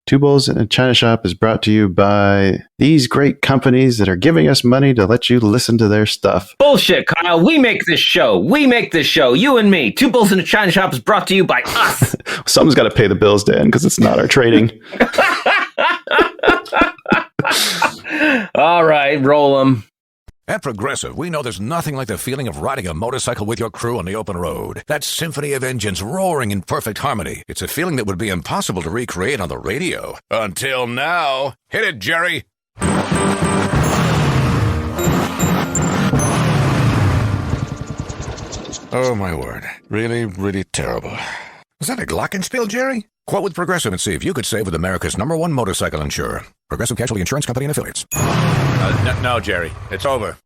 Two Bowls in a China Shop is brought to you by these great companies that are giving us money to let you listen to their stuff. Bullshit, Kyle. We make this show. You and me. Two Bulls in a China Shop is brought to you by us. Someone's got to pay the bills, Dan, because it's not our trading. All right, roll them. At Progressive, we know there's nothing like the feeling of riding a motorcycle with your crew on the open road. That symphony of engines roaring in perfect harmony. It's a feeling that would be impossible to recreate on the radio. Until now. Hit it, Jerry. Oh, my word. Really, really terrible. Was that a glockenspiel, Jerry? Quote with Progressive and see if you could save with America's #1 motorcycle insurer. Progressive Casualty Insurance Company and Affiliates. No, Jerry. It's over.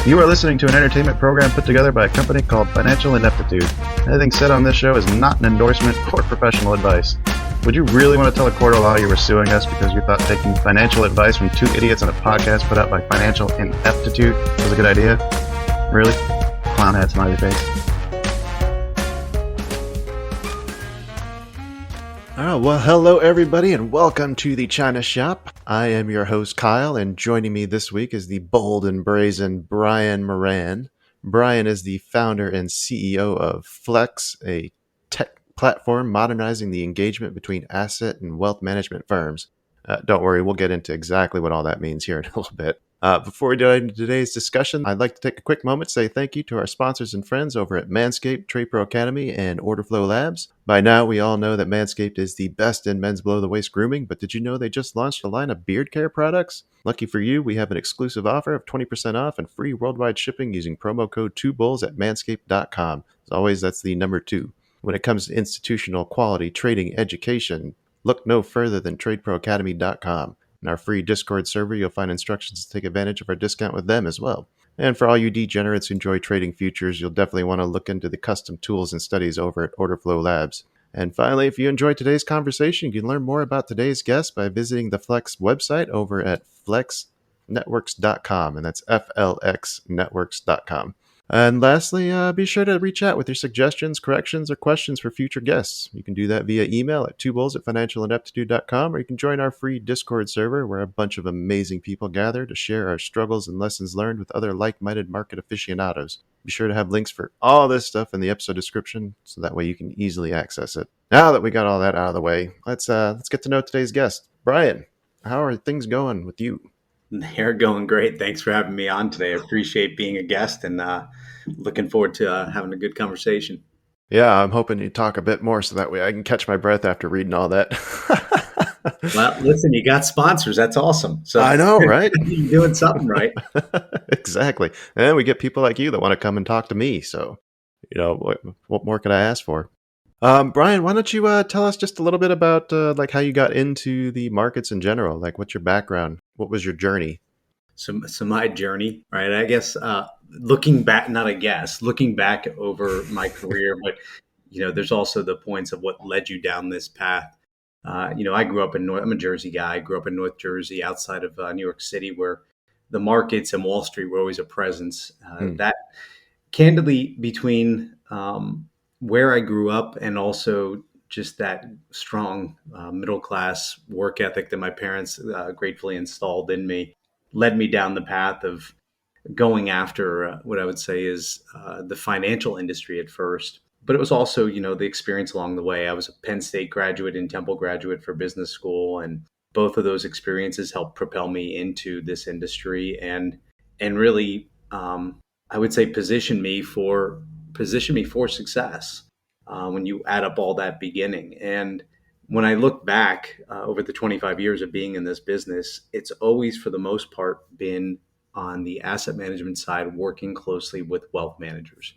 You are listening to an entertainment program put together by a company called Financial Ineptitude. Anything said on this show is not an endorsement or professional advice. Would you really want to tell a court of law you were suing us because you thought taking financial advice from two idiots on a podcast put out by Financial Ineptitude was a good idea? Really? Clown hat smiley face. Oh, well, hello everybody and welcome to the China Shop. I am your host Kyle, and joining me this week is the bold and brazen Brian Moran. Brian is the founder and CEO of FLX, a tech platform modernizing the engagement between asset and wealth management firms. Don't worry, we'll get into exactly what all that means here in a little bit. Before we dive into today's discussion, I'd like to take a quick moment to say thank you to our sponsors and friends over at Manscaped, Trade Pro Academy, and Orderflow Labs. By now, we all know that Manscaped is the best in men's below-the-waist grooming, but did you know they just launched a line of beard care products? Lucky for you, we have an exclusive offer of 20% off and free worldwide shipping using promo code 2bulls at manscaped.com. As always, that's the number 2. When it comes to institutional quality trading education, look no further than tradeproacademy.com. In our free Discord server, you'll find instructions to take advantage of our discount with them as well. And for all you degenerates who enjoy trading futures, you'll definitely want to look into the custom tools and studies over at Orderflow Labs. And finally, if you enjoyed today's conversation, you can learn more about today's guest by visiting the Flex website over at flexnetworks.com, and that's flxnetworks.com. And lastly, be sure to reach out with your suggestions, corrections, or questions for future guests. You can do that via email at twobulls@financialineptitude.com, or you can join our free Discord server where a bunch of amazing people gather to share our struggles and lessons learned with other like-minded market aficionados. Be sure to have links for all this stuff in the episode description, so that way you can easily access it. Now that we got all that out of the way, let's get to know today's guest. Brian, how are things going with you? They're going great. Thanks for having me on today. I appreciate being a guest and looking forward to having a good conversation. Yeah, I'm hoping you talk a bit more so that way I can catch my breath after reading all that. Well, listen, you got sponsors. That's awesome. So I know, right? You're doing something right. Exactly. And then we get people like you that want to come and talk to me. So, what more could I ask for? Brian, why don't you tell us just a little bit about like how you got into the markets in general? Like, what's your background? What was your journey? So my journey, right? I guess looking back over my career, but there's also the points of what led you down this path. I grew up I'm a Jersey guy. I grew up in North Jersey, outside of New York City, where the markets and Wall Street were always a presence. That, candidly, between where I grew up and also just that strong middle-class work ethic that my parents gratefully installed in me, led me down the path of going after what I would say is the financial industry at first. But it was also, the experience along the way. I was a Penn State graduate and Temple graduate for business school, and both of those experiences helped propel me into this industry and really, I would say, position me for success when you add up all that beginning. And when I look back over the 25 years of being in this business, it's always, for the most part, been on the asset management side, working closely with wealth managers.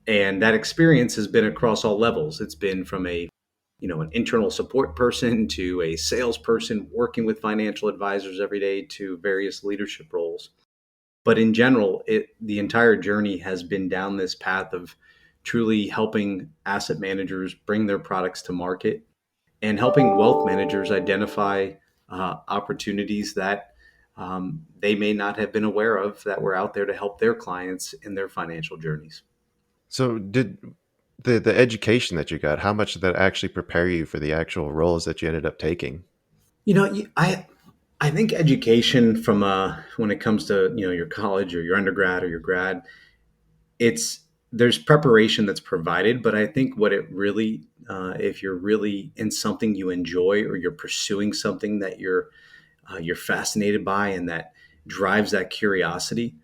And that experience has been across all levels. It's been from an internal support person to a salesperson working with financial advisors every day to various leadership roles. But in general, the entire journey has been down this path of truly helping asset managers bring their products to market and helping wealth managers identify opportunities that they may not have been aware of that were out there to help their clients in their financial journeys. So The education that you got, how much did that actually prepare you for the actual roles that you ended up taking? You know, I think education from when it comes to your college or your undergrad or your grad, it's there's preparation that's provided, but I think what it really, if you're really in something you enjoy or you're pursuing something that you're fascinated by and that drives that curiosity,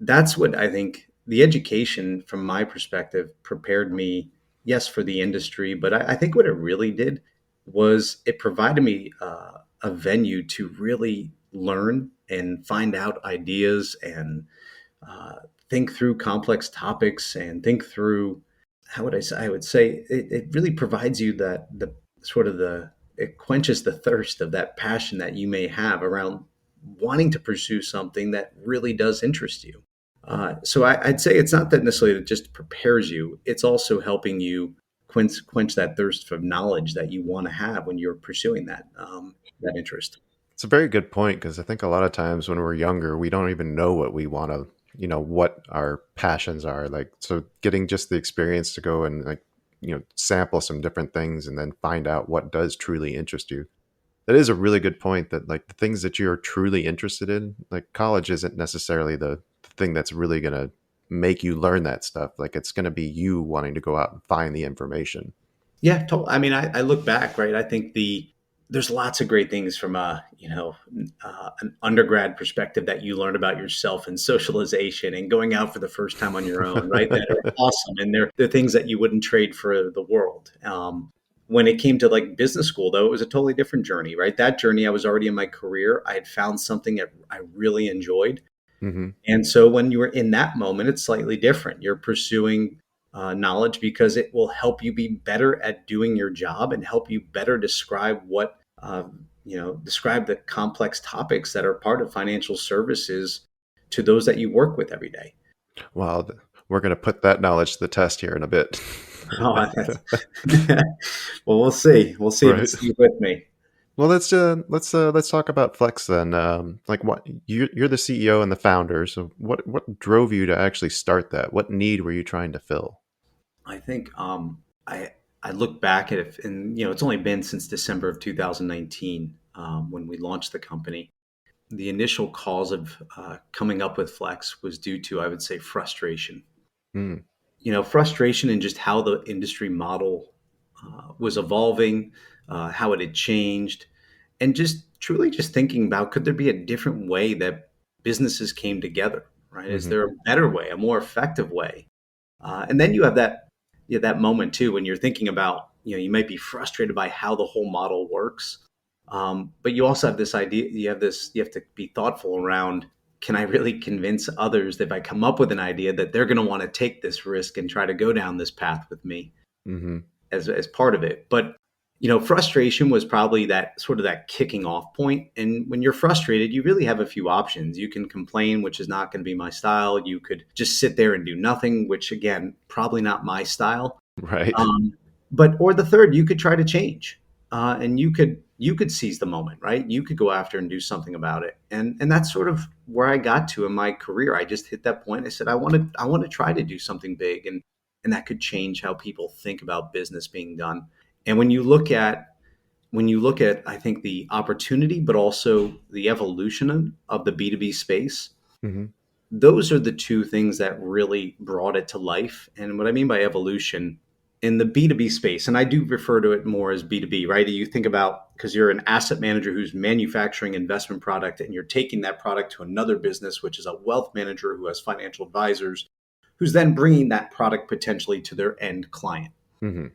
that's what I think the education, from my perspective, prepared me, yes, for the industry, but I think what it really did was it provided me a venue to really learn and find out ideas and uh, think through complex topics and think through how would I say? I would say it really provides you that the sort of the it quenches the thirst of that passion that you may have around wanting to pursue something that really does interest you. So I'd say it's not that necessarily it just prepares you; it's also helping you quench that thirst for knowledge that you want to have when you're pursuing that interest. It's a very good point because I think a lot of times when we're younger, we don't even know what we want to, what our passions are. Like, so getting just the experience to go and like, sample some different things and then find out what does truly interest you. That is a really good point that like the things that you're truly interested in, like college isn't necessarily the thing that's really going to make you learn that stuff. Like it's going to be you wanting to go out and find the information. Yeah, I mean, I look back, right? I think there's lots of great things from an undergrad perspective that you learn about yourself and socialization and going out for the first time on your own, right? That are awesome, and they're things that you wouldn't trade for the world. When it came to like business school, though, it was a totally different journey, right? That journey, I was already in my career. I had found something that I really enjoyed, Hmm. and so when you were in that moment, it's slightly different. You're pursuing knowledge because it will help you be better at doing your job and help you better describe describe the complex topics that are part of financial services to those that you work with every day. Well, we're going to put that knowledge to the test here in a bit. Oh, well, we'll see. We'll see if Right. it's still with me. Well, let's talk about Flex then. Like, what you're the CEO and the founder. So, what drove you to actually start that? What need were you trying to fill? I think I look back at it, and it's only been since December of 2019 when we launched the company. The initial cause of coming up with Flex was due to, I would say, frustration. Mm, Frustration in just how the industry model was evolving, how it had changed, and just truly just thinking about could there be a different way that businesses came together, right? Is hmm. there a better way, a more effective way? And then you have that moment too when you're thinking about, you might be frustrated by how the whole model works, but you also have this idea. You have to be thoughtful around. Can I really convince others that if I come up with an idea that they're going to want to take this risk and try to go down this path with me Hmm. as part of it? But frustration was probably that sort of that kicking off point. And when you're frustrated, you really have a few options. You can complain, which is not going to be my style. You could just sit there and do nothing, which again, probably not my style. Right. Um, or the third, you could try to change, and you could seize the moment, right? You could go after and do something about it, and that's sort of where I got to in my career. I just hit that point. I said, I want to try to do something big, and that could change how people think about business being done. And when you look at, I think the opportunity, but also the evolution of the B2B space, Hmm. those are the two things that really brought it to life. And what I mean by evolution in the B2B space, and I do refer to it more as B2B, right? You think about, because you're an asset manager who's manufacturing investment product and you're taking that product to another business, which is a wealth manager who has financial advisors, who's then bringing that product potentially to their end client. Hmm.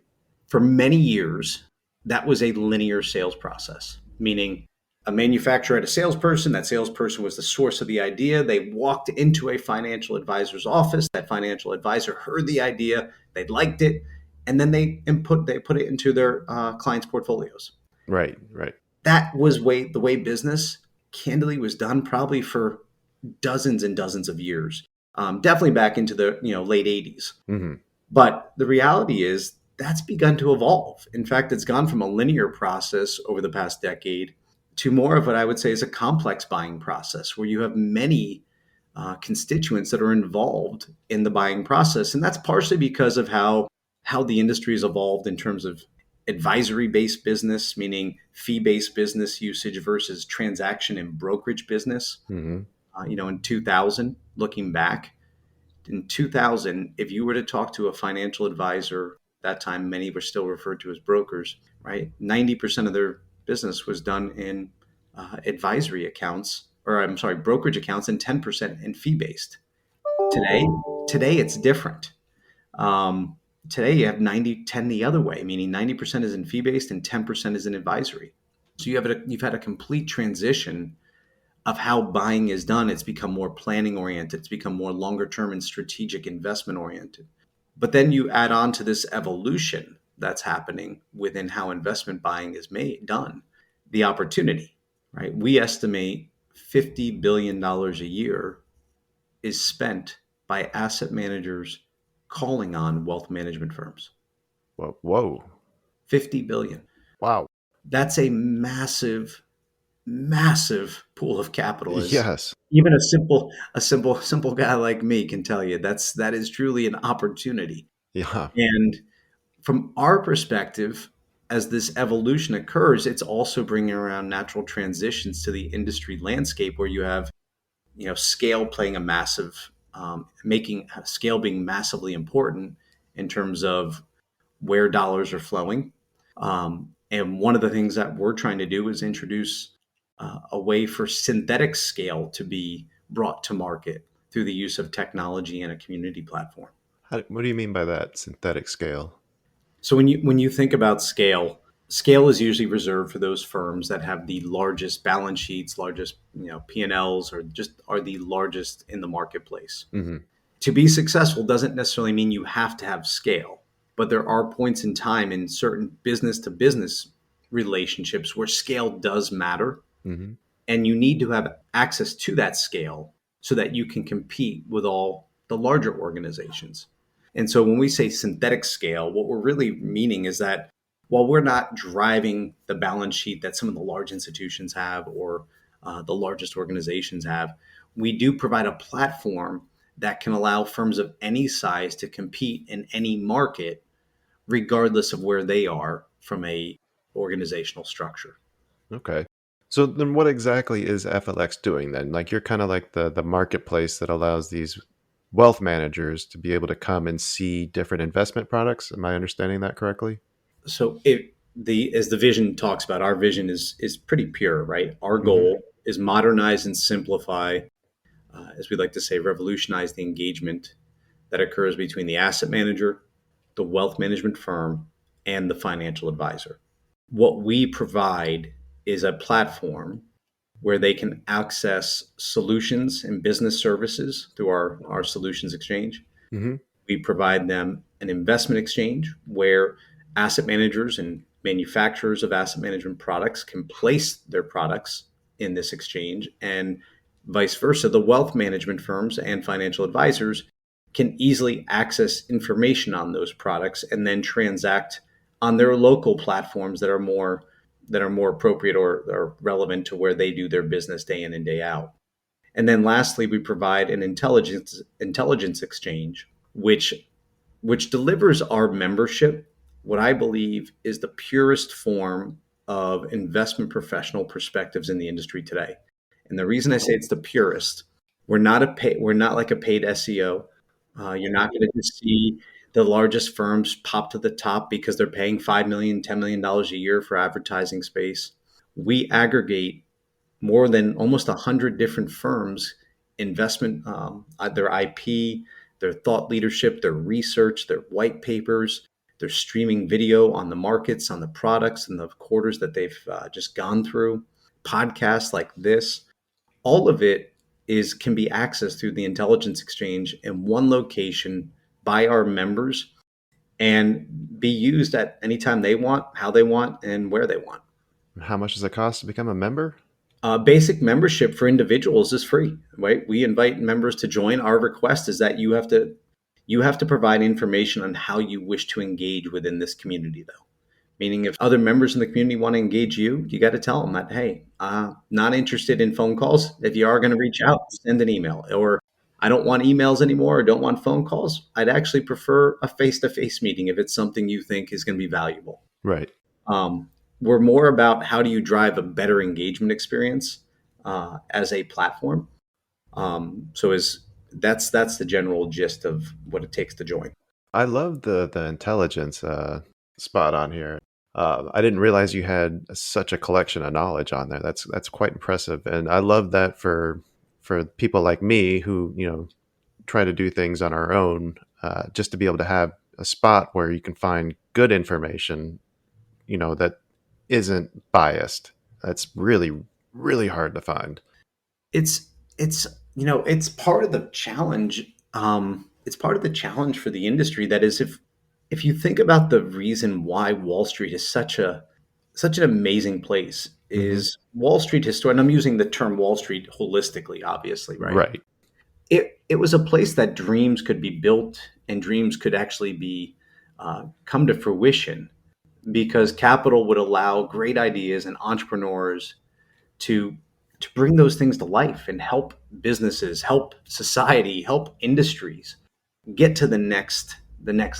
For many years, that was a linear sales process, meaning a manufacturer had a salesperson. That salesperson was the source of the idea. They walked into a financial advisor's office. That financial advisor heard the idea, they liked it, and then they put it into their clients' portfolios. Right. Right. That was the way business candidly was done, probably for dozens and dozens of years. Definitely back into the late 80s. Hmm. But the reality is that's begun to evolve. In fact, it's gone from a linear process over the past decade to more of what I would say is a complex buying process where you have many constituents that are involved in the buying process. And that's partially because of how how the industry has evolved in terms of advisory-based business, meaning fee-based business usage versus transaction and brokerage business. Mm-hmm. In 2000, looking back, in 2000, if you were to talk to a financial advisor, that time many were still referred to as brokers, right? 90% of their business was done in advisory accounts, or I'm sorry, brokerage accounts, and 10% in fee-based. Today, today it's different. Um, Today you have 90-10 the other way, meaning 90% is in fee-based and 10% is in advisory. So you've had a complete transition of how buying is done. It's become more planning oriented. It's become more longer term and strategic investment oriented. But then you add on to this evolution that's happening within how investment buying is done, the opportunity, right? We estimate $50 billion a year is spent by asset managers calling on wealth management firms. Whoa. Whoa. 50 billion. Wow. That's a massive pool of capital. Is Yes. even a simple guy like me can tell you that is truly an opportunity. Yeah. And from our perspective, as this evolution occurs, it's also bringing around natural transitions to the industry landscape where you have scale playing a massive making scale being massively important in terms of where dollars are flowing. And one of the things that we're trying to do is introduce a way for synthetic scale to be brought to market through the use of technology and a community platform. What do you mean by that synthetic scale? So when you think about scale, scale is usually reserved for those firms that have the largest balance sheets, largest P&Ls, or just are the largest in the marketplace. Mm-hmm. To be successful doesn't necessarily mean you have to have scale, but there are points in time in certain business to business relationships where scale does matter, Mm-hmm. and you need to have access to that scale so that you can compete with all the larger organizations. And so when we say synthetic scale, what we're really meaning is that while we're not driving the balance sheet that some of the large institutions have or the largest organizations have, we do provide a platform that can allow firms of any size to compete in any market, regardless of where they are from a organizational structure. Okay. So then what exactly is FLX doing then? Like you're kind of like the marketplace that allows these wealth managers to be able to come and see different investment products. Am I understanding that correctly? So as the vision talks about, our vision is pretty pure, right? Our Mm-hmm. goal is modernize and simplify, as we like to say, revolutionize the engagement that occurs between the asset manager, the wealth management firm, and the financial advisor. What we provide is a platform where they can access solutions and business services through our solutions exchange. Mm-hmm. We provide them an investment exchange where asset managers and manufacturers of asset management products can place their products in this exchange, and vice versa. The wealth management firms and financial advisors can easily access information on those products and then transact on their local platforms that are more appropriate or relevant to where they do their business day in and day out. And then lastly, we provide an intelligence exchange, which delivers our membership what I believe is the purest form of investment professional perspectives in the industry today. And the reason I say it's the purest, we're not like a paid SEO. You're not going to just see the largest firms pop to the top because they're paying $5 million, $10 million a year for advertising space. We aggregate more than almost 100 different firms, investment, their IP, their thought leadership, their research, their white papers, their streaming video on the markets, on the products, and the quarters that they've just gone through, podcasts like this. All of it can be accessed through the intelligence exchange in one location by our members and be used at any time they want, how they want, and where they want. How much does it cost to become a member? Basic membership for individuals is free, right? We invite members to join. Our request is that you have to provide information on how you wish to engage within this community, though. Meaning, if other members in the community want to engage you got to tell them that, hey, not interested in phone calls. If you are going to reach out, send an email, or I don't want emails anymore or don't want phone calls. I'd actually prefer a face-to-face meeting if it's something you think is going to be valuable. Right. Um, we're more about how do you drive a better engagement experience as a platform. So is that's the general gist of what it takes to join. I love the intelligence spot on here. I didn't realize you had such a collection of knowledge on there. That's quite impressive, and I love that for people like me who try to do things on our own, just to be able to have a spot where you can find good information, that isn't biased. That's really really hard to find. It's it's part of the challenge. It's part of the challenge for the industry. That is, if you think about the reason why Wall Street is such an amazing place, Hmm. is Wall Street history, and I'm using the term Wall Street holistically, obviously, right? Right. It was a place that dreams could be built and dreams could actually be come to fruition because capital would allow great ideas and entrepreneurs to to bring those things to life and help businesses, help society, help industries get to the next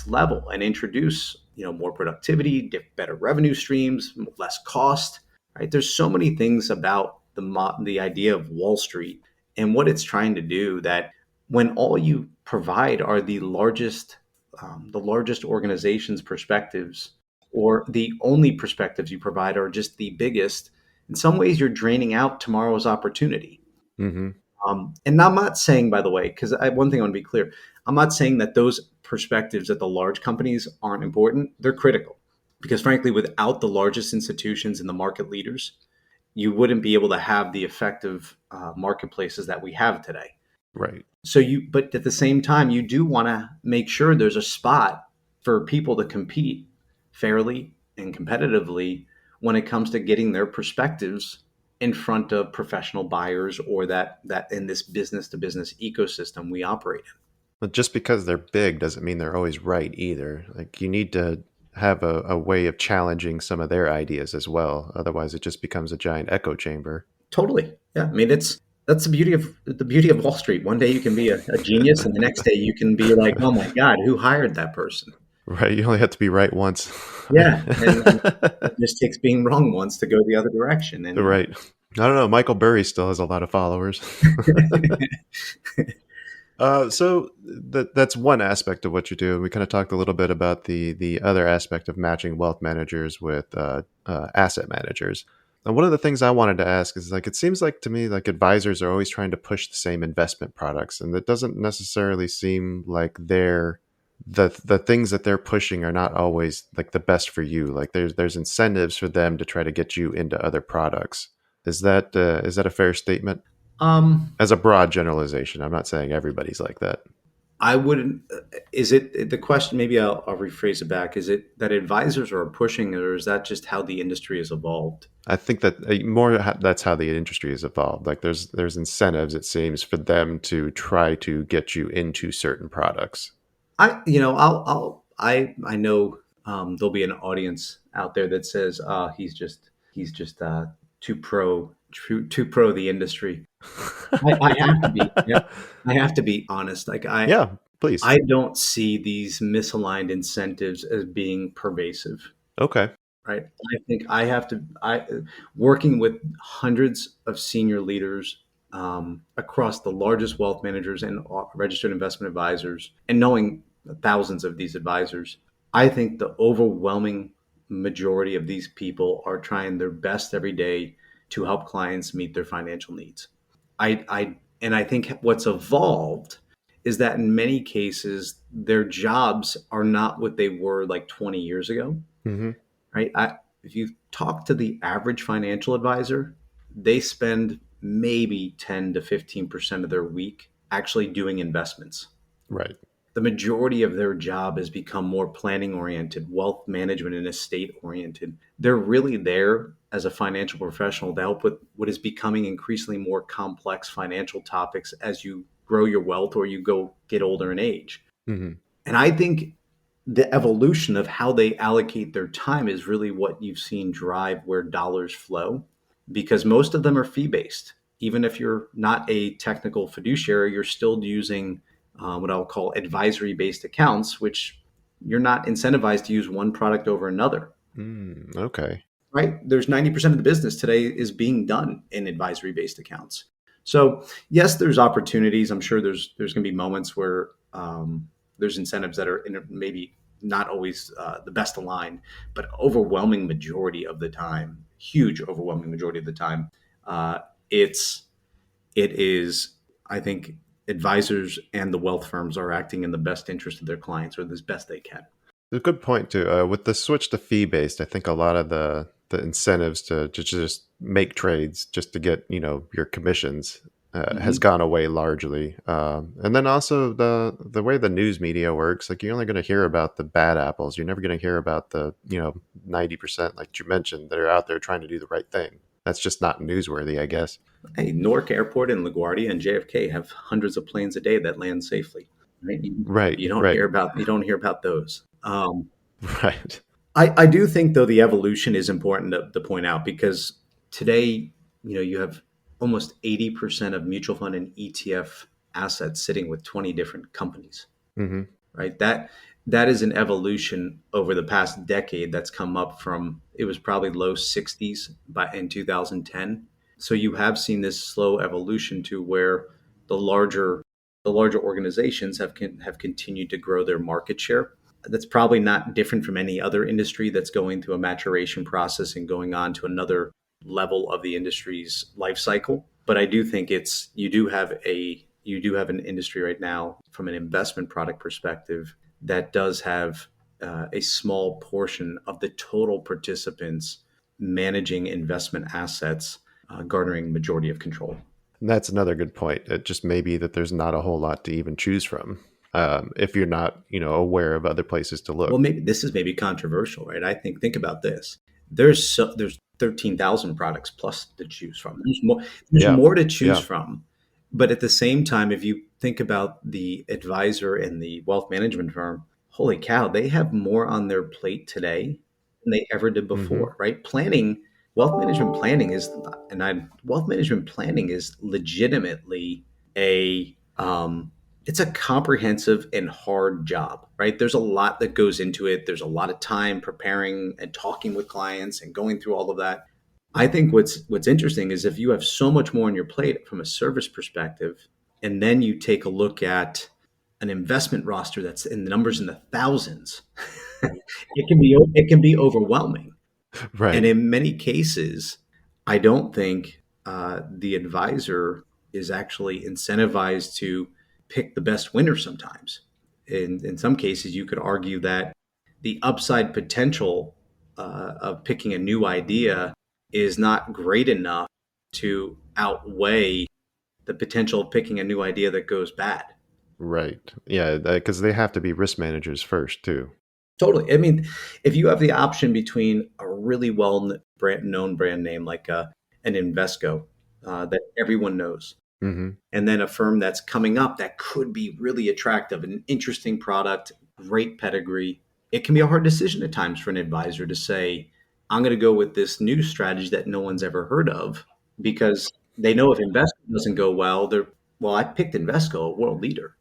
level and introduce more productivity, better revenue streams, less cost. Right? There's so many things about the idea of Wall Street and what it's trying to do that when all you provide are the largest organizations' perspectives, or the only perspectives you provide are just the biggest. In some ways, you're draining out tomorrow's opportunity. Hmm. And I'm not saying, by the way, because one thing I want to be clear, I'm not saying that those perspectives at the large companies aren't important. They're critical because, frankly, without the largest institutions and the market leaders, you wouldn't be able to have the effective marketplaces that we have today. Right. But at the same time, you do want to make sure there's a spot for people to compete fairly and competitively when it comes to getting their perspectives in front of professional buyers or that in this business to business ecosystem we operate in. But just because they're big doesn't mean they're always right either. Like you need to have a way of challenging some of their ideas as well. Otherwise, it just becomes a giant echo chamber. Totally. Yeah. I mean, that's the beauty of Wall Street. One day you can be a genius, and the next day you can be like, oh my God, who hired that person? Right. You only have to be right once. Yeah. And it just takes being wrong once to go the other direction. And Right. I don't know. Michael Burry still has a lot of followers. So that's one aspect of what you do. We kind of talked a little bit about the other aspect of matching wealth managers with asset managers. And one of the things I wanted to ask is like it seems like to me like advisors are always trying to push the same investment products, and that doesn't necessarily seem like the things that they're pushing are not always like the best for you. Like there's incentives for them to try to get you into other products. Is that a fair statement? um, As a broad generalization, I'm not saying everybody's like that. I wouldn't. Is it the question? Maybe I'll rephrase it back. Is it that advisors are pushing, or is that just how the industry has evolved? I think that that's how the industry has evolved. Like there's incentives, it seems, for them to try to get you into certain products. I know there'll be an audience out there that says, he's just too pro the industry. I have to be. Yeah, I have to be honest. Yeah, please. I don't see these misaligned incentives as being pervasive. Okay. Right. I think I working with hundreds of senior leaders across the largest wealth managers and registered investment advisors, and knowing thousands of these advisors, I think the overwhelming majority of these people are trying their best every day to help clients meet their financial needs. And I think what's evolved is that in many cases their jobs are not what they were like 20 years ago, Hmm. right? If you talk to the average financial advisor, they spend maybe 10 to 15% of their week actually doing investments. Right. The majority of their job has become more planning oriented, wealth management and estate oriented. They're really there as a financial professional to help with what is becoming increasingly more complex financial topics as you grow your wealth or you go get older in age. Hmm. And I think the evolution of how they allocate their time is really what you've seen drive where dollars flow, because most of them are fee based. even if you're not a technical fiduciary, you're still using what I'll call advisory based accounts, which you're not incentivized to use one product over another. Okay. Right? There's 90% of the business today is being done in advisory based accounts. So yes, there's opportunities. I'm sure there's going to be moments where there's incentives that are maybe not always the best aligned, but overwhelming majority of the time, huge overwhelming majority of the time, uh, it's it is, I think, advisors and the wealth firms are acting in the best interest of their clients or as best they can. A good point too. With the switch to fee based, I think a lot of the incentives to just make trades just to get your commissions has Mhm. gone away largely. And then also the way the news media works, like you're only going to hear about the bad apples. You're never going to hear about the 90%, like you mentioned, that are out there trying to do the right thing. That's just not newsworthy, I guess. Hey, Newark Airport and LaGuardia and JFK have hundreds of planes a day that land safely. Right? Right, right, You don't hear about those. right. I do think though the evolution is important to point out because today, you have almost 80% of mutual fund and ETF assets sitting with 20 different companies. Hmm. Right? That is an evolution over the past decade that's come up from it was probably low 60s by in 2010. So you have seen this slow evolution to where the larger the larger organizations have continued to grow their market share. That's probably not different from any other industry that's going through a maturation process and going on to another level of the industry's life cycle. But I do think it's you do have an industry right now from an investment product perspective that does have a small portion of the total participants managing investment assets, garnering majority of control. And that's another good point. It just may be that there's not a whole lot to even choose from if you're not, aware of other places to Well, look. maybe this is maybe controversial, right? Think about this. There's 13,000 products plus to choose from. There's Yeah, more to choose yeah, from. But at the same time, if you think about the advisor and the wealth management firm, holy cow, they have more on their plate today than they ever did hmm, before, right? Wealth management planning is, wealth management planning is legitimately a it's a comprehensive and hard job, right? There's a lot that goes into it. There's a lot of time preparing and talking with clients and going through all of that. I think what's interesting is if you have so much more on your plate from a service perspective, and then you take a look at an investment roster that's in the numbers in the thousands, it can be overwhelming. And right, in many cases, I don't think the advisor is actually incentivized to pick the best winner sometimes. In some cases, you could argue that the upside potential of picking a new idea is not great enough to outweigh the potential of picking a new idea that goes bad. right. Yeah, because they have to be risk managers first too. Totally. I mean, if you have the option between a really known brand name like an Invesco that everyone knows, Hmm. and then a firm that's coming up that could be really attractive, an interesting product, great pedigree, it can be a hard decision at times for an advisor to say, I'm going to go with this new strategy that no one's ever heard of because they know if Invesco doesn't go well, I picked Invesco, a world leader.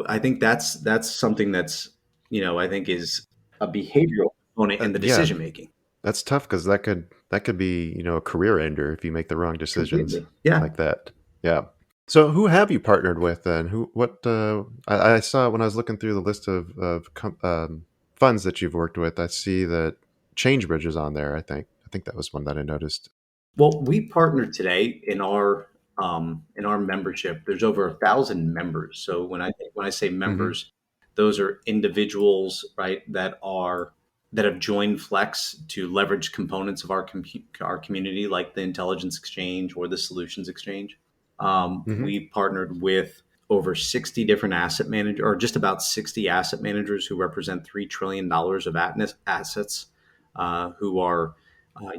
I think that's something that's, I think is a behavioral component in the Yeah, decision making. that's tough because that could be a career ender if you make the wrong decisions Completely. Yeah. like that. Yeah. So who have you partnered with then? Who what I saw when I was looking through the list of funds that you've worked with. I see that ChangeBridge is on there. I think that was one that I noticed. Well, we partner today in our membership. There's over 1,000 members. So when I say Hmm. members, those are individuals, right, that have joined Flex to leverage components of our community, like the Intelligence Exchange or the Solutions Exchange. Hmm. We partnered with over 60 different asset managers, or just about 60 asset managers who represent $3 trillion of assets, who are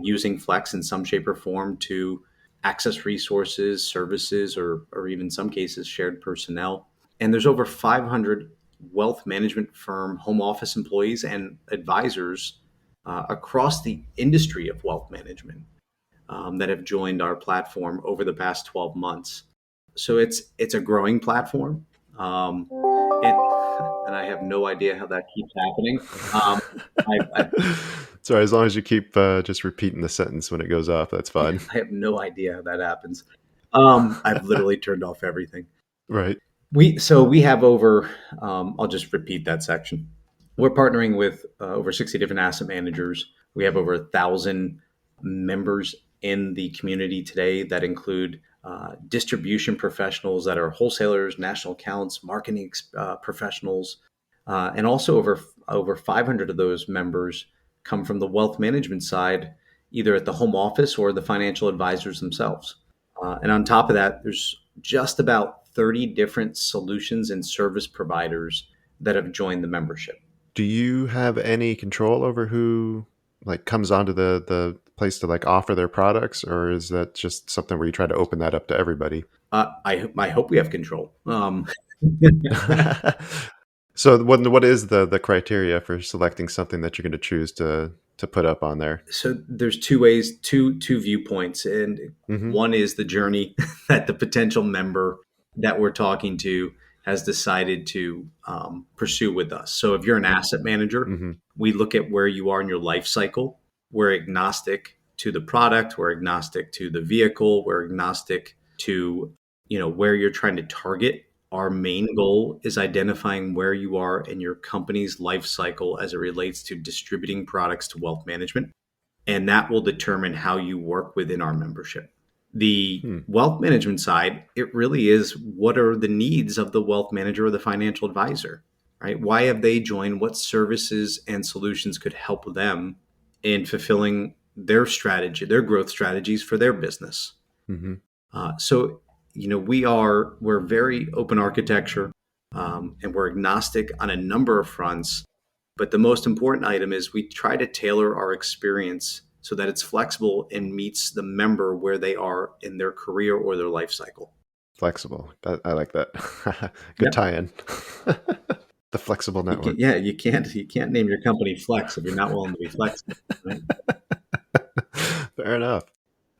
using Flex in some shape or form to access resources, services, or even some cases shared personnel. And there's over 500 wealth management firm home office employees and advisors across the industry of wealth management. that have joined our platform over the past 12 months. So it's a growing platform. It, and I have no idea how that keeps happening. I Sorry, as long as you keep just repeating the sentence when it goes off, that's fine. I have no idea how that happens. I've literally turned off everything. Right. We have over. I'll just repeat that section. We're partnering with over 60 different asset managers. We have over 1,000 members in the community today that include distribution professionals that are wholesalers, national accounts, marketing professionals, and also over 500 of those members come from the wealth management side, either at the home office or the financial advisors themselves. And on top of that, there's just about 30 different solutions and service providers that have joined the membership. Do you have any control over who like comes onto the place to like offer their products, or is that just something where you try to open that up to everybody? I hope we have control. So what is the criteria for selecting something that you're going to choose to put up on there? So there's two ways, two viewpoints, and Mm-hmm. one is the journey that the potential member that we're talking to has decided to pursue with us. So if you're an asset manager, Mm-hmm. we look at where you are in your life cycle. We're agnostic to the product. We're agnostic to the vehicle. We're agnostic to where you're trying to target. Our main goal is identifying where you are in your company's life cycle as it relates to distributing products to wealth management. And that will determine how you work within our membership. The Hmm. wealth management side, it really is what are the needs of the wealth manager or the financial advisor, right? Why have they joined? What services and solutions could help them in fulfilling their strategy, their growth strategies for their business? Mm-hmm. So we're very open architecture, and we're agnostic on a number of fronts. But the most important item is we try to tailor our experience so that it's flexible and meets the member where they are in their career or their life cycle. Flexible. I like that. Good Yep. tie-in. The flexible network. You can't name your company Flex if you're not willing to be flexible, right? Fair enough.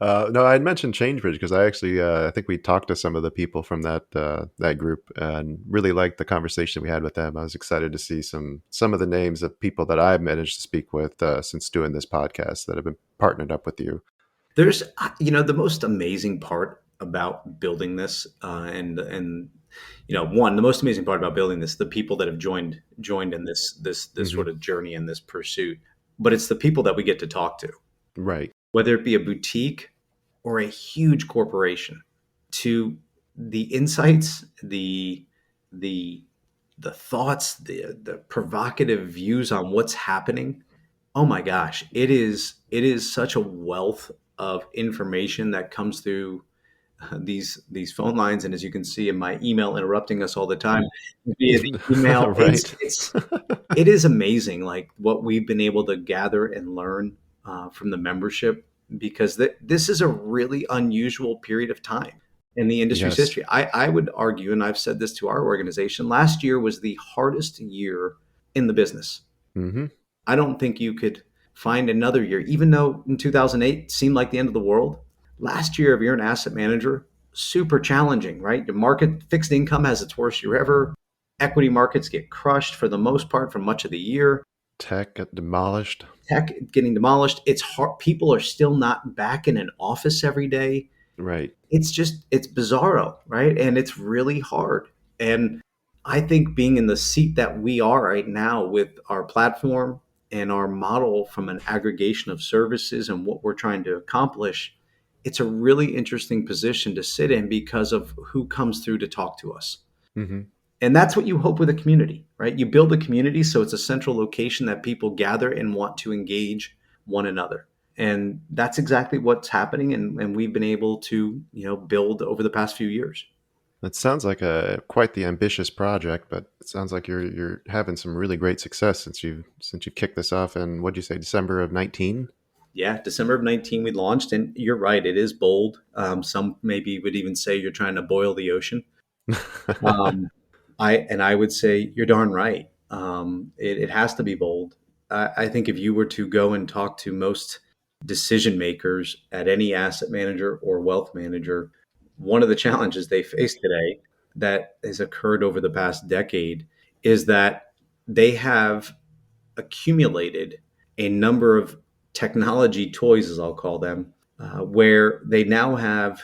No, I had mentioned ChangeBridge because I actually I think we talked to some of the people from that group and really liked the conversation we had with them. I was excited to see some of the names of people that I've managed to speak with since doing this podcast that have been partnered up with you. There's the most amazing part about building this, and one, the most amazing part about building this, the people that have joined in this Hmm. sort of journey in this pursuit, but it's the people that we get to talk to, Right. whether it be a boutique or a huge corporation, to the insights, the the thoughts, the provocative views on what's happening. Oh my gosh, it is such a wealth of information that comes through these phone lines, and as you can see in my email interrupting us all the time via the email, Right. it is amazing, like what we've been able to gather and learn from the membership, because this is a really unusual period of time in the industry's Yes. history. I would argue, and I've said this to our organization, last year was the hardest year in the business. Hmm. I don't think you could find another year, even though in 2008 seemed like the end of the world. Last year, if you're an asset manager, super challenging, right? The market, fixed income has its worst year ever. Equity markets get crushed for the most part for much of the year. Tech got demolished. Tech getting demolished. It's hard. People are still not back in an office every day. Right. It's bizarro, right? And it's really hard. And I think being in the seat that we are right now with our platform and our model from an aggregation of services and what we're trying to accomplish, it's a really interesting position to sit in because of who comes through to talk to us. Hmm. And that's what you hope with a community, right? You build a community so it's a central location that people gather and want to engage one another. And that's exactly what's happening, and we've been able to build over the past few years. That sounds like a quite the ambitious project, but it sounds like you're having some really great success since you kicked this off in, what'd you say, December of 19? Yeah, December of 19 we launched, and you're right, it is bold. Some maybe would even say you're trying to boil the ocean. um, I would say you're darn right. It has to be bold. I think if you were to go and talk to most decision makers at any asset manager or wealth manager, one of the challenges they face today that has occurred over the past decade is that they have accumulated a number of technology toys, as I'll call them, where they now have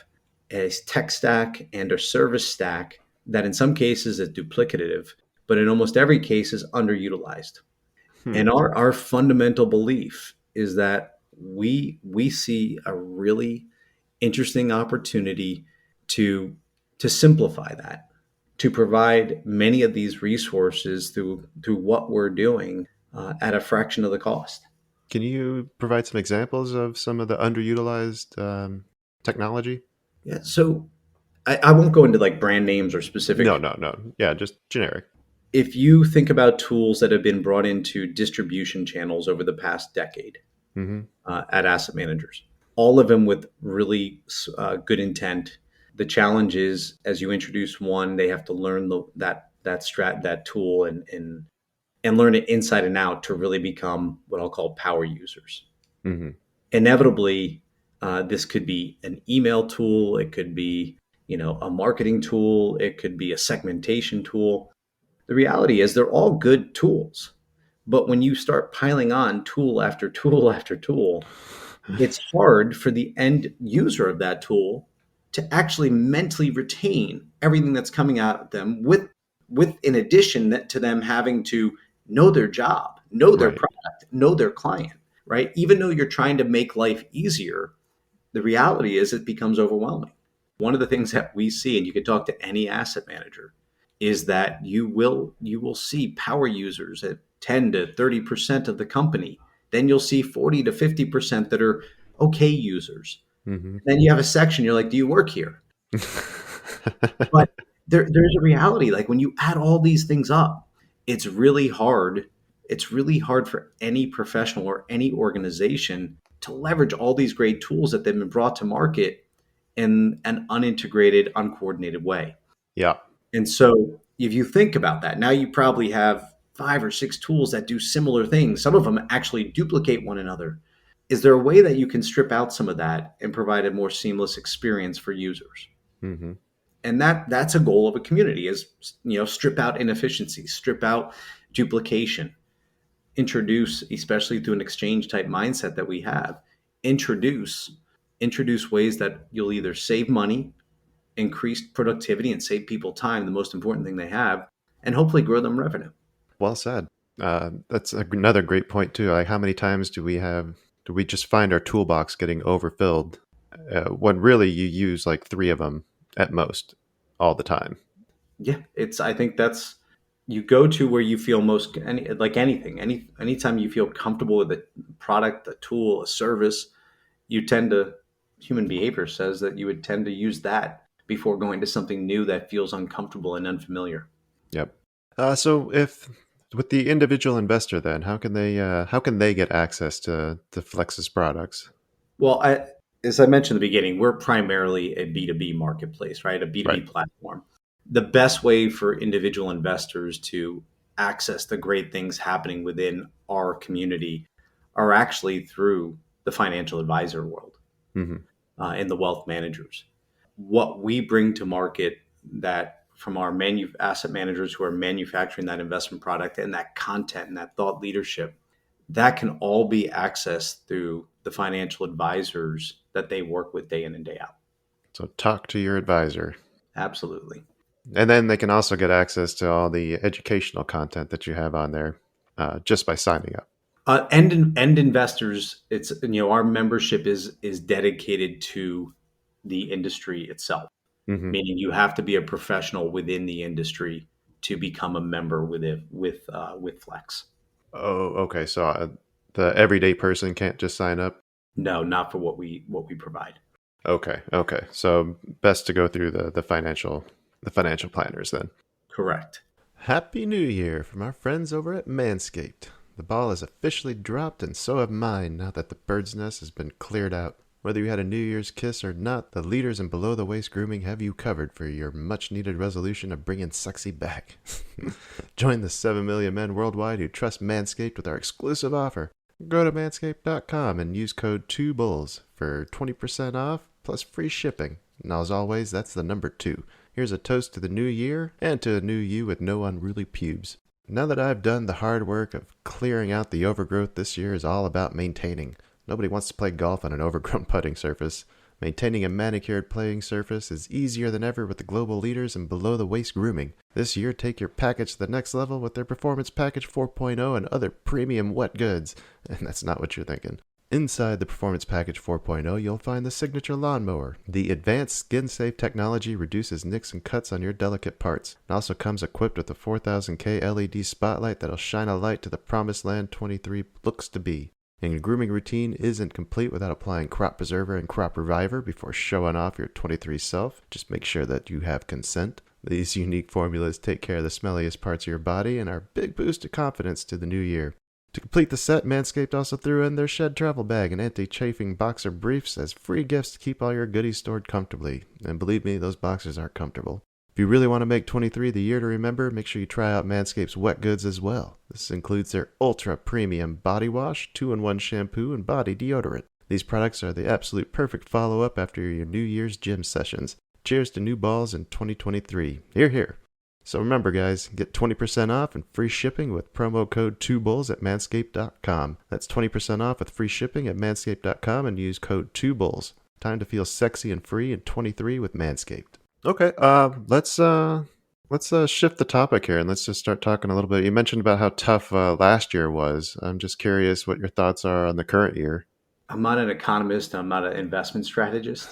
a tech stack and a service stack that in some cases is duplicative, but in almost every case is underutilized. Hmm. And our fundamental belief is that we see a really interesting opportunity to to simplify that, to provide many of these resources through what we're doing at a fraction of the cost. Can you provide some examples of some of the underutilized technology? Yeah, so I won't go into like brand names or No, specific. no, no. Yeah, just generic. If you think about tools that have been brought into distribution channels over the past decade Mm-hmm. at asset managers, all of them with really good intent. The challenge is, as you introduce one, they have to learn that tool and learn it inside and out to really become what I'll call power users. Mm-hmm. Inevitably, this could be an email tool, it could be a marketing tool, it could be a segmentation tool. The reality is they're all good tools, but when you start piling on tool after tool after tool, it's hard for the end user of that tool to actually mentally retain everything that's coming out of them with in addition to them having to know their job, know their Right. product, know their client, right? Even though you're trying to make life easier, the reality is it becomes overwhelming. One of the things that we see, and you can talk to any asset manager, is that you will see power users at 10 to 30% of the company. Then you'll see 40 to 50% that are okay users. Mm-hmm. Then you have a section, you're like, do you work here? But there's a reality. Like when you add all these things up, it's really hard. It's really hard for any professional or any organization to leverage all these great tools that they've been brought to market in an unintegrated, uncoordinated way. Yeah. And so if you think about that, now you probably have 5 or 6 tools that do similar things. Some of them actually duplicate one another. Is there a way that you can strip out some of that and provide a more seamless experience for users? Mm-hmm. And that's a goal of a community is strip out inefficiencies, strip out duplication, introduce, especially through an exchange type mindset that we have, introduce introduce ways that you'll either save money, increase productivity, and save people time, the most important thing they have, and hopefully grow them revenue. Well said. That's another great point too. Like, how many times do we just find our toolbox getting overfilled when really you use like three of them at most all the time? Yeah, I think that's you go to where you feel most like anything. Anytime you feel comfortable with a product, a tool, a service, you tend to human behavior says that you would tend to use that before going to something new that feels uncomfortable and unfamiliar. Yep. So if with the individual investor, then how can they get access to Flex's products? Well, as I mentioned in the beginning, we're primarily a B2B marketplace, right? A B2B Right. platform. The best way for individual investors to access the great things happening within our community are actually through the financial advisor world Mm-hmm. and the wealth managers. What we bring to market that from our asset managers who are manufacturing that investment product and that content and that thought leadership, that can all be accessed through the financial advisors that they work with day in and day out. So talk to your advisor. Absolutely. And then they can also get access to all the educational content that you have on there just by signing up. End investors, it's our membership is dedicated to the industry itself, Hmm. meaning you have to be a professional within the industry to become a member with Flex. Oh, okay. So the everyday person can't just sign up. No, not for what we provide. Okay, okay. So best to go through the financial planners then. Correct. Happy New Year from our friends over at Manscaped. The ball has officially dropped, and so have mine now that the bird's nest has been cleared out. Whether you had a New Year's kiss or not, the leaders in below the waist grooming have you covered for your much needed resolution of bringing sexy back. Join the 7 million men worldwide who trust Manscaped with our exclusive offer. Go to manscaped.com and use code 2bulls for 20% off plus free shipping. Now, as always, that's the number 2. Here's a toast to the new year and to a new you with no unruly pubes. Now that I've done the hard work of clearing out the overgrowth, this year is all about maintaining. Nobody wants to play golf on an overgrown putting surface. Maintaining a manicured playing surface is easier than ever with the global leaders in below-the-waist grooming. This year, take your package to the next level with their Performance Package 4.0 and other premium wet goods. And that's not what you're thinking. Inside the Performance Package 4.0, you'll find the signature lawnmower. The advanced skin-safe technology reduces nicks and cuts on your delicate parts. It also comes equipped with a 4000K LED spotlight that'll shine a light to the promised land 23 looks to be. And your grooming routine isn't complete without applying Crop Preserver and Crop Reviver before showing off your 23 self. Just make sure that you have consent. These unique formulas take care of the smelliest parts of your body and are a big boost of confidence to the new year. To complete the set, Manscaped also threw in their Shed Travel Bag and anti-chafing boxer briefs as free gifts to keep all your goodies stored comfortably. And believe me, those boxers aren't comfortable. If you really want to make 23 the year to remember, make sure you try out Manscaped's wet goods as well. This includes their ultra premium body wash, 2-in-1 shampoo, and body deodorant. These products are the absolute perfect follow-up after your New Year's gym sessions. Cheers to new balls in 2023. Hear, hear. So remember, guys, get 20% off and free shipping with promo code 2bulls at manscaped.com. That's 20% off with free shipping at manscaped.com and use code 2bulls. Time to feel sexy and free in 23 with Manscaped. Okay, let's shift the topic here and let's just start talking a little bit. You mentioned about how tough last year was. I'm just curious what your thoughts are on the current year. I'm not an economist. I'm not an investment strategist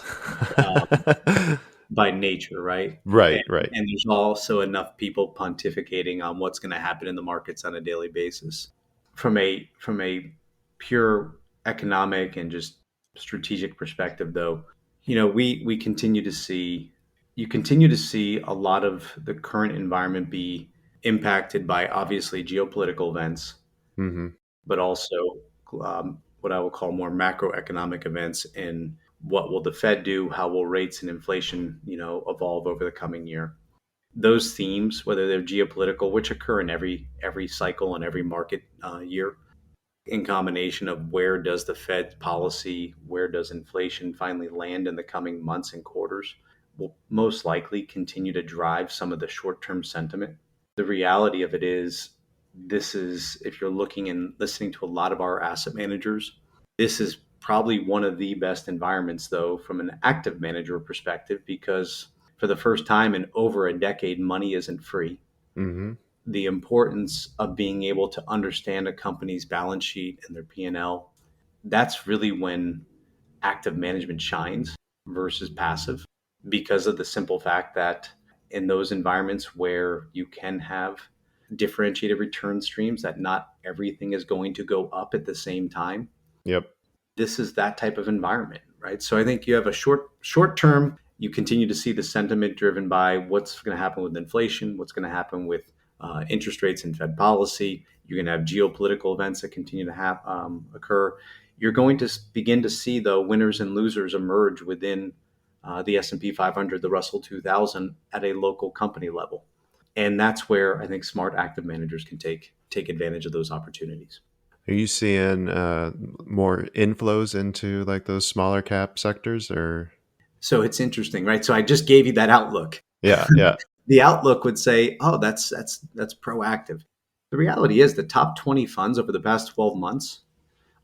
by nature, right? Right. And there's also enough people pontificating on what's going to happen in the markets on a daily basis. From a pure economic and just strategic perspective, though, we continue to see a lot of the current environment be impacted by obviously geopolitical events, Mm-hmm. but also what I will call more macroeconomic events. And what will the Fed do? How will rates and inflation, evolve over the coming year? Those themes, whether they're geopolitical, which occur in every cycle and every market year, in combination of where does the Fed policy, where does inflation finally land in the coming months and quarters, will most likely continue to drive some of the short-term sentiment. The reality of it is, if you're looking and listening to a lot of our asset managers, this is probably one of the best environments, though, from an active manager perspective, because for the first time in over a decade, money isn't free. Mm-hmm. The importance of being able to understand a company's balance sheet and their P&L, that's really when active management shines versus passive, because of the simple fact that in those environments where you can have differentiated return streams, that not everything is going to go up at the same time. Yep. This is that type of environment, right? So I think you have a short term, you continue to see the sentiment driven by what's going to happen with inflation, what's going to happen with interest rates and Fed policy. You're going to have geopolitical events that continue to occur. You're going to begin to see, though, winners and losers emerge within the S&P 500, the Russell 2000 at a local company level. And that's where I think smart active managers can take advantage of those opportunities. Are you seeing more inflows into like those smaller cap sectors, or? So it's interesting, right? So I just gave you that outlook. Yeah. The outlook would say, oh, that's proactive. The reality is the top 20 funds over the past 12 months,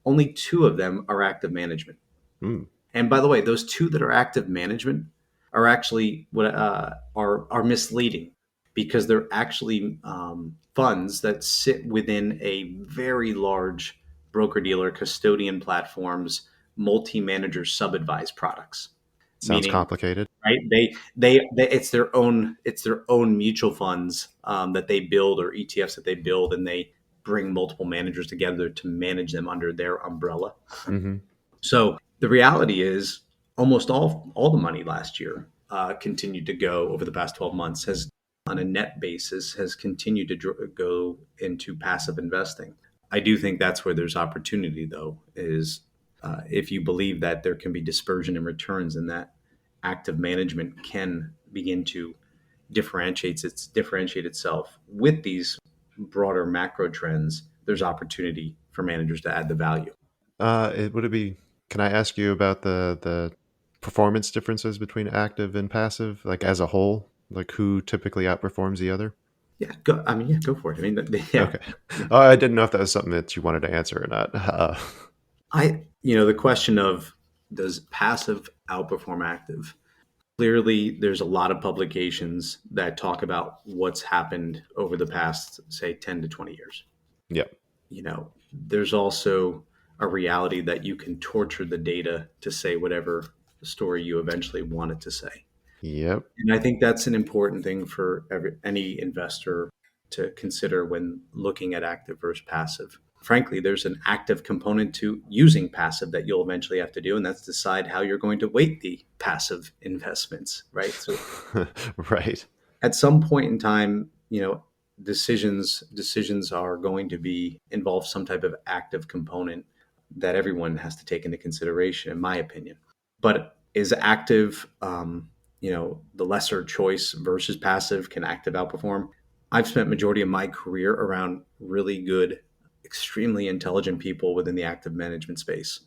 only 2 of them are active management. Mm. And by the way, those 2 that are active management are actually what are misleading, because they're actually funds that sit within a very large broker-dealer custodian platforms, multi-manager sub-advised products. Sounds Meaning, complicated. right? They it's their own mutual funds that they build, or ETFs that they build, and they bring multiple managers together to manage them under their umbrella. Mm-hmm. So the reality is, almost all the money last year continued to go over the past 12 months, has on a net basis has continued to go into passive investing. I do think that's where there's opportunity, though, is if you believe that there can be dispersion in returns, and that active management can begin to differentiate itself with these broader macro trends, there's opportunity for managers to add the value. Would it be? Can I ask you about the performance differences between active and passive, like as a whole? Like who typically outperforms the other? Yeah, go. I mean, yeah, go for it. I mean, yeah. Okay. Oh, I didn't know if that was something that you wanted to answer or not. The question of does passive outperform active? Clearly, there's a lot of publications that talk about what's happened over the past, say, 10 to 20 years. Yeah. There's also a reality that you can torture the data to say whatever story you eventually want it to say. Yep. And I think that's an important thing for any investor to consider when looking at active versus passive. Frankly, there's an active component to using passive that you'll eventually have to do, and that's decide how you're going to weight the passive investments, right? So Right. at some point in time, decisions are going to be involve some type of active component that everyone has to take into consideration, in my opinion. But is active, the lesser choice versus passive? Can active outperform? I've spent majority of my career around really good, extremely intelligent people within the active management space.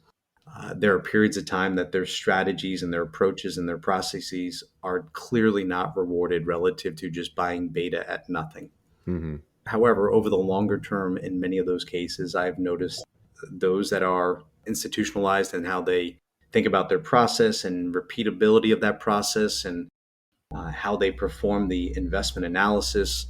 There are periods of time that their strategies and their approaches and their processes are clearly not rewarded relative to just buying beta at nothing. Mm-hmm. However, over the longer term, in many of those cases, I've noticed those that are institutionalized and how they think about their process and repeatability of that process and how they perform the investment analysis.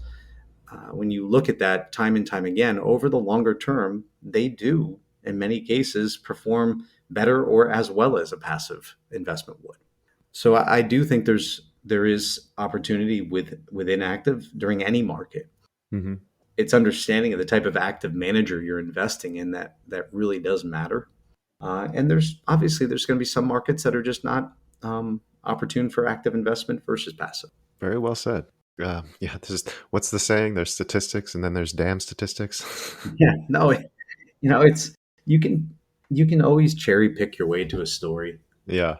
When you look at that time and time again, over the longer term, they do, in many cases, perform better or as well as a passive investment would. So I do think there is opportunity within active during any market. Mm-hmm. It's understanding of the type of active manager you're investing in that really does matter. And there's going to be some markets that are just not opportune for active investment versus passive. Very well said. Yeah, this is what's the saying? There's statistics, and then there's damn statistics. Yeah, no, it's you can always cherry pick your way to a story. Yeah.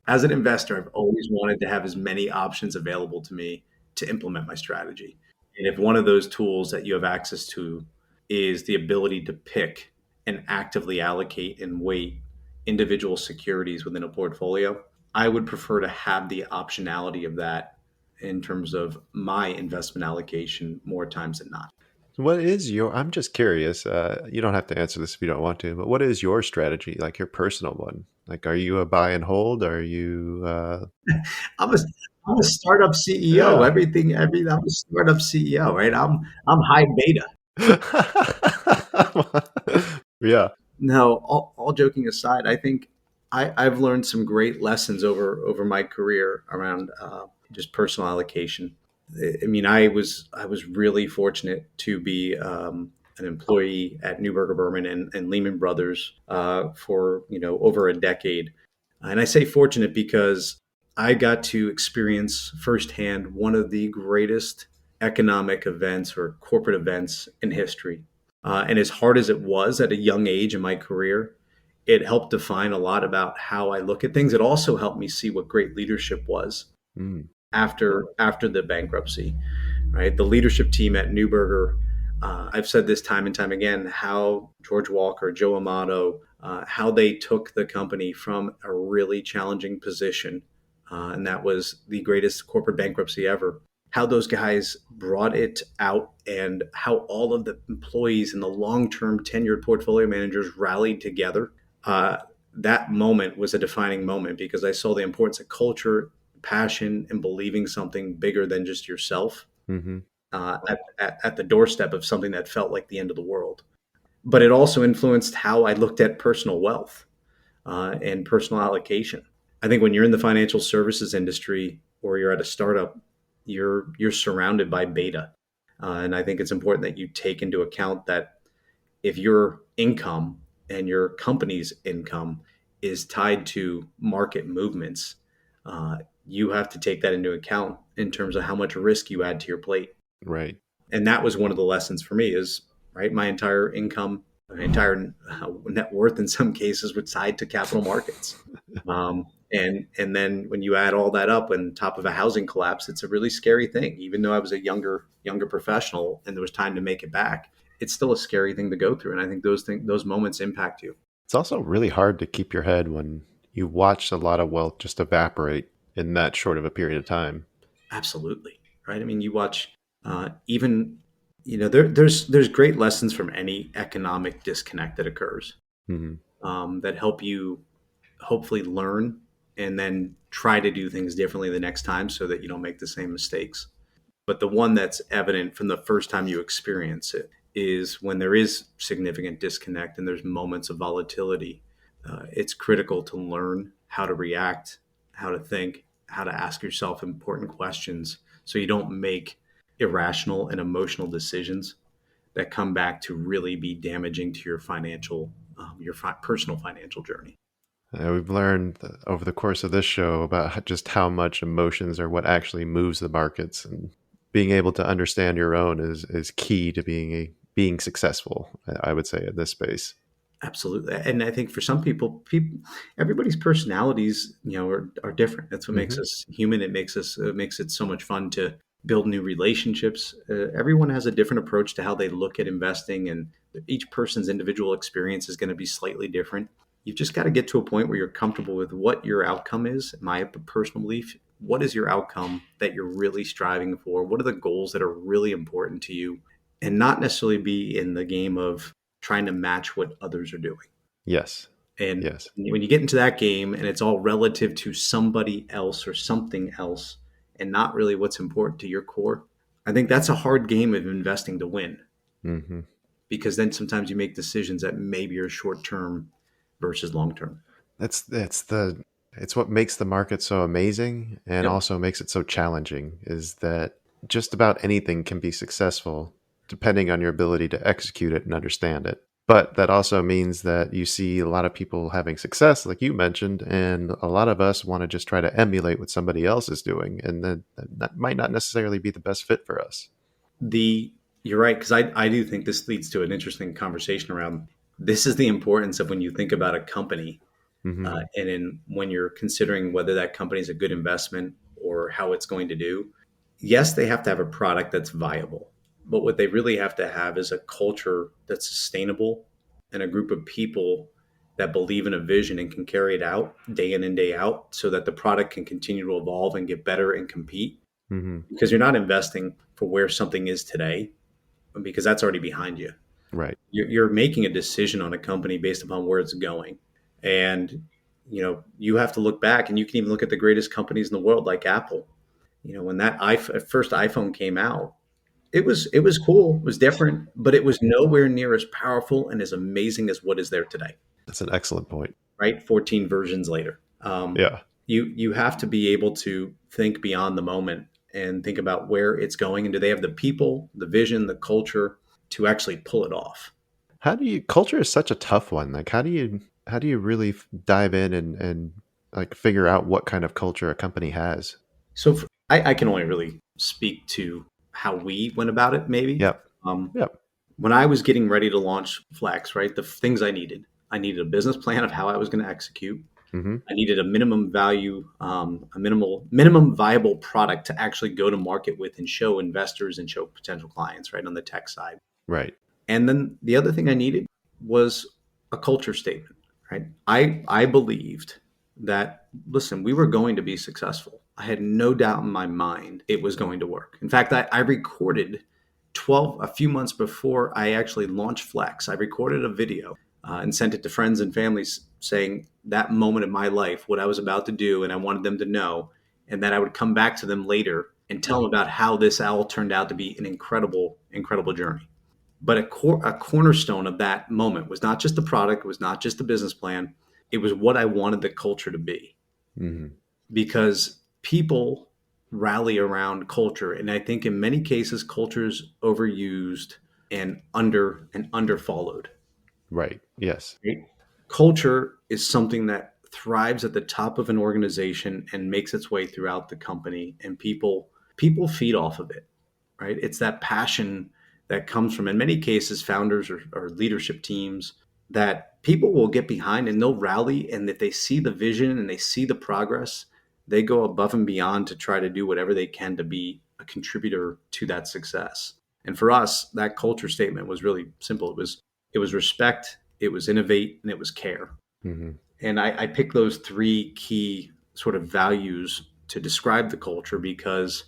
As an investor, I've always wanted to have as many options available to me to implement my strategy. And if one of those tools that you have access to is the ability to pick and actively allocate and weight individual securities within a portfolio, I would prefer to have the optionality of that in terms of my investment allocation more times than not. What is your? I'm just curious. You don't have to answer this if you don't want to, but what is your strategy? Like your personal one? Like, are you a buy and hold? Are you? I'm a I'm a startup CEO. Yeah. I'm a startup CEO, right? I'm high beta. Yeah. No, all joking aside, I think I've learned some great lessons over my career around just personal allocation. I mean, I was really fortunate to be an employee at Neuberger Berman and Lehman Brothers for over a decade, and I say fortunate because I got to experience firsthand one of the greatest economic events or corporate events in history. And as hard as it was at a young age in my career, it helped define a lot about how I look at things. It also helped me see what great leadership was Mm. after the bankruptcy. Right, the leadership team at Neuberger. I've said this time and time again, how George Walker, Joe Amato, how they took the company from a really challenging position, and that was the greatest corporate bankruptcy ever. How those guys brought it out, and how all of the employees and the long-term tenured portfolio managers rallied together. Uh, that moment was a defining moment because I saw the importance of culture, passion, and believing something bigger than just yourself Mm-hmm. at the doorstep of something that felt like the end of the world. But it also influenced how I looked at personal wealth and personal allocation. I think when you're in the financial services industry or you're at a startup, you're surrounded by beta, and I think it's important that you take into account that if your income and your company's income is tied to market movements, you have to take that into account in terms of how much risk you add to your plate. Right. And that was one of the lessons for me is right, my entire income, my entire net worth in some cases was tied to capital markets. And then when you add all that up on top of a housing collapse, it's a really scary thing. Even though I was a younger professional and there was time to make it back, it's still a scary thing to go through. And I think those moments impact you. It's also really hard to keep your head when you watch a lot of wealth just evaporate in that short of a period of time. Absolutely. Right. I mean, you watch even, there's great lessons from any economic disconnect that occurs Hmm. that help you hopefully learn and then try to do things differently the next time so that you don't make the same mistakes. But the one that's evident from the first time you experience it is when there is significant disconnect and there's moments of volatility. It's critical to learn how to react, how to think, how to ask yourself important questions so you don't make irrational and emotional decisions that come back to really be damaging to your personal financial journey. We've learned over the course of this show about just how much emotions are what actually moves the markets, and being able to understand your own is key to being successful. I would say in this space. Absolutely. And I think for some people, everybody's personalities, are different. That's what makes Hmm. us human. It makes it so much fun to build new relationships. Everyone has a different approach to how they look at investing, and each person's individual experience is going to be slightly different. You've just got to get to a point where you're comfortable with what your outcome is. My personal belief, what is your outcome that you're really striving for? What are the goals that are really important to you? And not necessarily be in the game of trying to match what others are doing. Yes. And Yes. when you get into that game and it's all relative to somebody else or something else and not really what's important to your core, I think that's a hard game of investing to win, Hmm. because then sometimes you make decisions that maybe are short term versus long term. It's what makes the market so amazing and Yep. also makes it so challenging, is that just about anything can be successful depending on your ability to execute it and understand it. But that also means that you see a lot of people having success, like you mentioned, and a lot of us want to just try to emulate what somebody else is doing, and then that might not necessarily be the best fit for us. The You're right, because I do think this leads to an interesting conversation around this is the importance of when you think about a company. Hmm. And in when you're considering whether that company is a good investment or how it's going to do, yes, they have to have a product that's viable. But what they really have to have is a culture that's sustainable and a group of people that believe in a vision and can carry it out day in and day out so that the product can continue to evolve and get better and compete. Hmm. Because you're not investing for where something is today, because that's already behind you. Right. You're making a decision on a company based upon where it's going. And, you have to look back, and you can even look at the greatest companies in the world like Apple. When that first iPhone came out, it was cool, it was different, but it was nowhere near as powerful and as amazing as what is there today, That's an excellent point. right? 14 versions later. Yeah. You have to be able to think beyond the moment and think about where it's going, and do they have the people, the vision, the culture to actually pull it off. How do you culture is such a tough one. Like how do you really dive in and like figure out what kind of culture a company has? So I can only really speak to how we went about it, maybe. Yep. Um, Yep. when I was getting ready to launch Flex, right, the things I needed a business plan of how I was going to execute. Hmm. I needed a minimum value, a minimum viable product to actually go to market with and show investors and show potential clients, right, on the tech side. Right. And then the other thing I needed was a culture statement, right? I believed that, listen, we were going to be successful. I had no doubt in my mind it was going to work. In fact, I recorded a few months before I actually launched Flex. I recorded a video and sent it to friends and families saying that moment in my life, what I was about to do, and I wanted them to know, and that I would come back to them later and tell them about how this all turned out to be an incredible, incredible journey. But a cornerstone of that moment was not just the product, it was not just the business plan, it was what I wanted the culture to be. Hmm. Because people rally around culture, and I think in many cases culture is overused and under followed. Right. Yes. Right? Culture is something that thrives at the top of an organization and makes its way throughout the company, and people feed off of it, right? It's that passion that comes from, in many cases, founders or leadership teams that people will get behind and they'll rally. And if they see the vision and they see the progress, they go above and beyond to try to do whatever they can to be a contributor to that success. And for us, that culture statement was really simple. It was respect, it was innovate, and it was care. Hmm. And I picked those three key sort of values to describe the culture because,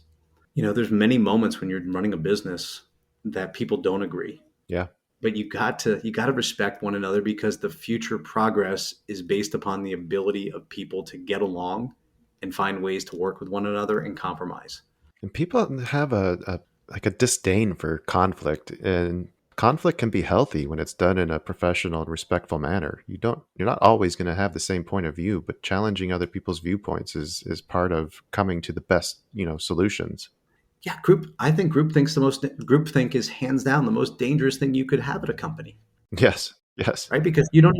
there's many moments when you're running a business that people don't agree. Yeah. But you got to respect one another because the future progress is based upon the ability of people to get along and find ways to work with one another and compromise. And people have a disdain for conflict, and conflict can be healthy when it's done in a professional and respectful manner. You're not always going to have the same point of view, but challenging other people's viewpoints is part of coming to the best, solutions. Yeah, I think groupthink is hands down the most dangerous thing you could have at a company, Yes. Yes. right? Because you don't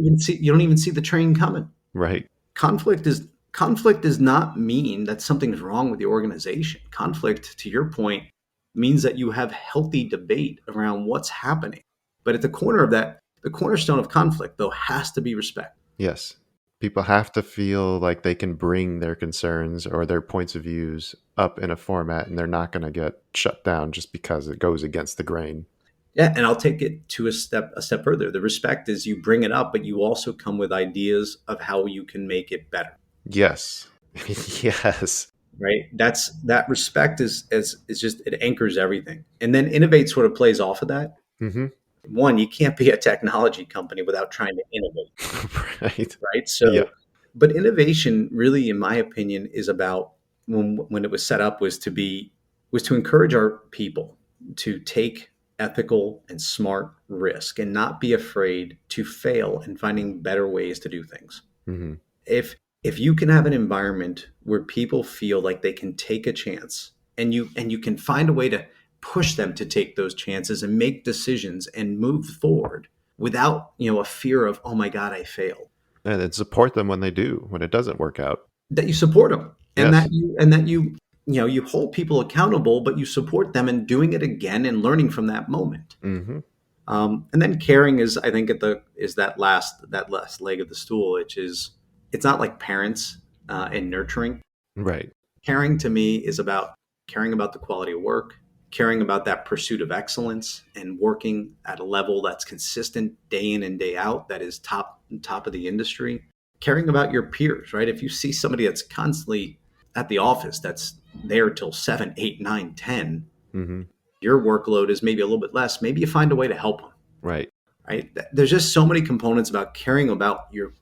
even see the train coming. Right. Conflict does not mean that something's wrong with the organization. Conflict, to your point, means that you have healthy debate around what's happening. But at the corner of that, the cornerstone of conflict, though, has to be respect. Yes. People have to feel like they can bring their concerns or their points of views up in a format, and they're not going to get shut down just because it goes against the grain. Yeah, and I'll take it to a step further. The respect is you bring it up, but you also come with ideas of how you can make it better. Yes. Yes. Right? That respect is just it anchors everything. And then innovate sort of plays off of that. Hmm. One, you can't be a technology company without trying to innovate, Right. right? Yeah. But innovation really, in my opinion, is about when it was set up was to encourage our people to take ethical and smart risk and not be afraid to fail in finding better ways to do things. Hmm. If you can have an environment where people feel like they can take a chance and you can find a way to push them to take those chances and make decisions and move forward without a fear of, oh my god, I failed, And then support them when when it doesn't work out. that you support them and Yes. that you hold people accountable, but you support them in doing it again and learning from that moment. Hmm. And then caring is, I think, is that last leg of the stool, which is it's not like parents and nurturing. Right. Caring to me is about caring about the quality of work, caring about that pursuit of excellence, and working at a level that's consistent day in and day out, that is top of the industry. Caring about your peers, right? If you see somebody that's constantly at the office, that's there till 7, 8, 9, 10, Hmm. your workload is maybe a little bit less. Maybe you find a way to help them, Right. right? There's just so many components about caring about your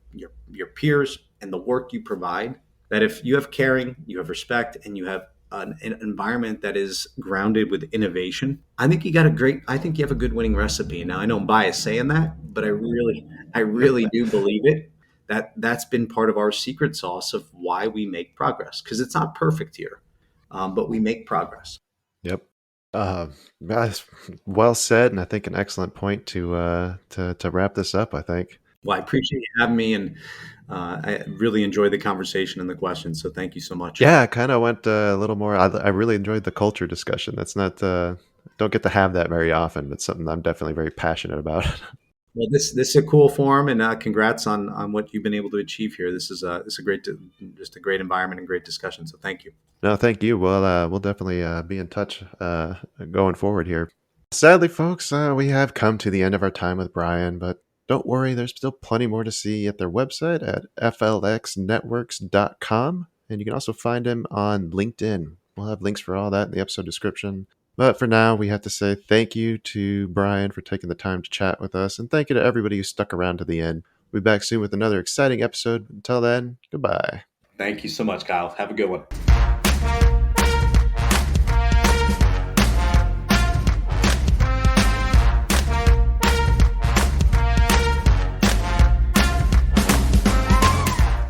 peers and the work you provide, that if you have caring, you have respect, and you have an environment that is grounded with innovation, I think I think you have a good winning recipe. Now, I know I'm biased saying that, but I really do believe it. That's been part of our secret sauce of why we make progress, because it's not perfect here, but we make progress. Yep. That's well said, and I think an excellent point to wrap this up. I think. Well, I appreciate you having me, and I really enjoyed the conversation and the questions. So thank you so much. Yeah, I kind of went a little more. I really enjoyed the culture discussion. That's not don't get to have that very often, but something I'm definitely very passionate about. Well, this is a cool forum, and congrats on what you've been able to achieve here. This is a just a great environment and great discussion. So thank you. No, thank you. We'll definitely be in touch going forward here. Sadly, folks, we have come to the end of our time with Brian, but don't worry, there's still plenty more to see at their website at flxnetworks.com. And you can also find him on LinkedIn. We'll have links for all that in the episode description. But for now, we have to say thank you to Brian for taking the time to chat with us. And thank you to everybody who stuck around to the end. We'll be back soon with another exciting episode. Until then, goodbye. Thank you so much, Kyle. Have a good one.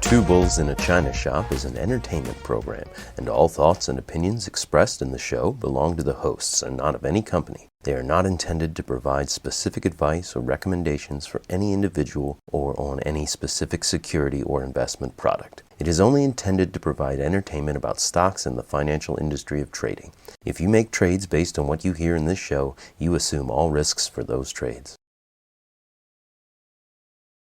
Two Bulls in a China Shop is an entertainment program, and all thoughts and opinions expressed in the show belong to the hosts and not of any company. They are not intended to provide specific advice or recommendations for any individual or on any specific security or investment product. It is only intended to provide entertainment about stocks in the financial industry of trading. If you make trades based on what you hear in this show, you assume all risks for those trades.